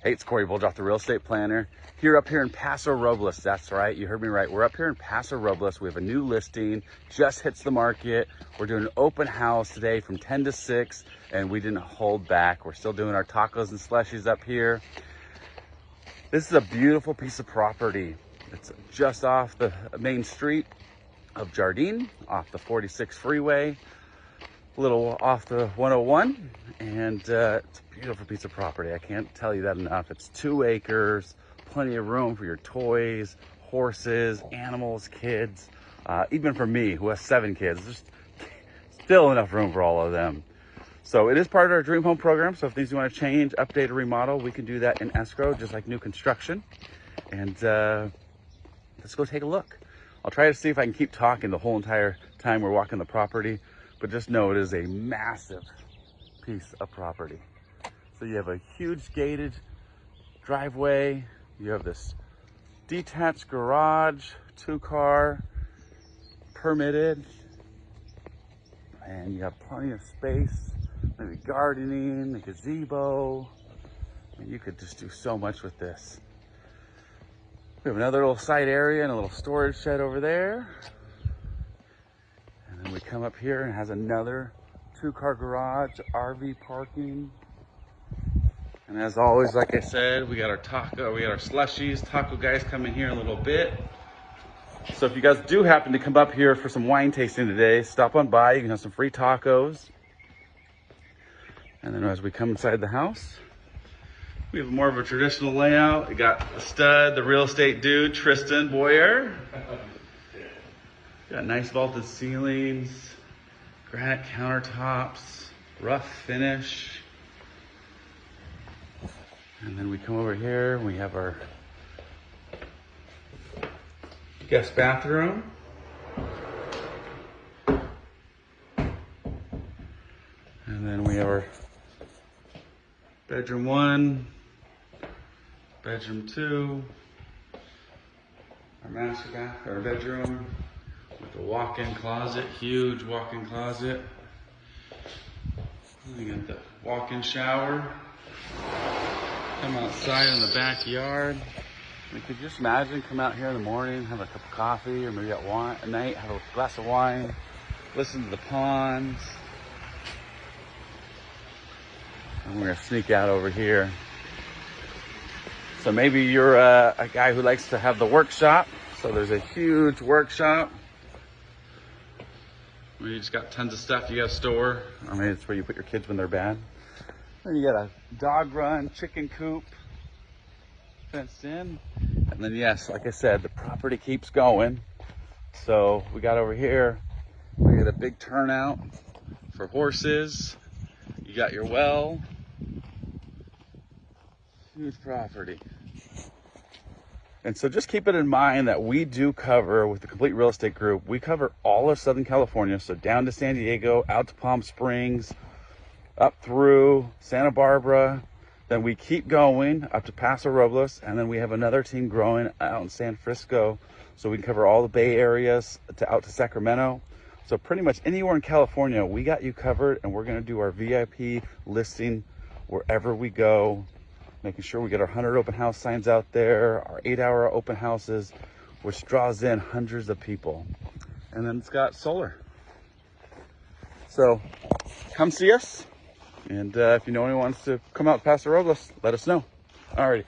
Hey, it's Corey Bulldroff, the real estate planner, up here in Paso Robles. That's right, you heard me right. We're up here in Paso Robles. We have a new listing, just hits the market. We're doing an open house today from 10 to 6, and we didn't hold back. We're still doing our tacos and slushies up here. This is a beautiful piece of property. It's just off the main street of Jardine, off the 46 freeway, a little off the 101, and it's a beautiful piece of property. I can't tell you that enough. It's 2 acres, plenty of room for your toys, horses, animals, kids. Even for me, who has 7 kids, there's still enough room for all of them. So it is part of our dream home program. So if things you want to change, update, or remodel, we can do that in escrow, just like new construction. And let's go take a look. I'll try to see if I can keep talking the whole entire time we're walking the property, but just know it is a massive piece of property. So you have a huge gated driveway. You have this detached garage, 2-car, permitted, and you have plenty of space, maybe gardening, a gazebo. I mean, you could just do so much with this. We have another little side area and a little storage shed over there. And then we come up here and it has another 2-car garage, RV parking. And as always, like I said, we got our slushies. Taco guys coming here in a little bit. So if you guys do happen to come up here for some wine tasting today, stop on by. You can have some free tacos. And then as we come inside the house, we have more of a traditional layout. We got a stud, the real estate dude, Tristan Boyer. Got nice vaulted ceilings, granite countertops, rough finish. And then we come over here and we have our guest bathroom. And then we have our bedroom 1, bedroom 2, our master bath, our bedroom with a walk-in closet, huge walk-in closet. We got the walk-in shower. Come outside in the backyard. You could just imagine, come out here in the morning, have a cup of coffee, or maybe at night, have a glass of wine, listen to the ponds. And we're gonna sneak out over here. So maybe you're a guy who likes to have the workshop. So there's a huge workshop. Where you just got tons of stuff you gotta store. Or maybe it's where you put your kids when they're bad. Then you got a dog run, chicken coop, fenced in. And then yes, like I said, the property keeps going. So we got over here, we got a big turnout for horses. You got your well. Huge property. And so just keep it in mind that we do cover, with the Complete Real Estate Group, we cover all of Southern California. So down to San Diego, out to Palm Springs, up through Santa Barbara. Then we keep going up to Paso Robles. And then we have another team growing out in San Francisco. So we can cover all the Bay areas out to Sacramento. So pretty much anywhere in California, we got you covered. And we're going to do our VIP listing wherever we go. Making sure we get our 100 open house signs out there, our 8-hour open houses, which draws in hundreds of people. And then it's got solar. So come see us. And if you know anyone wants to come out to Paso Robles, let us know. Alrighty.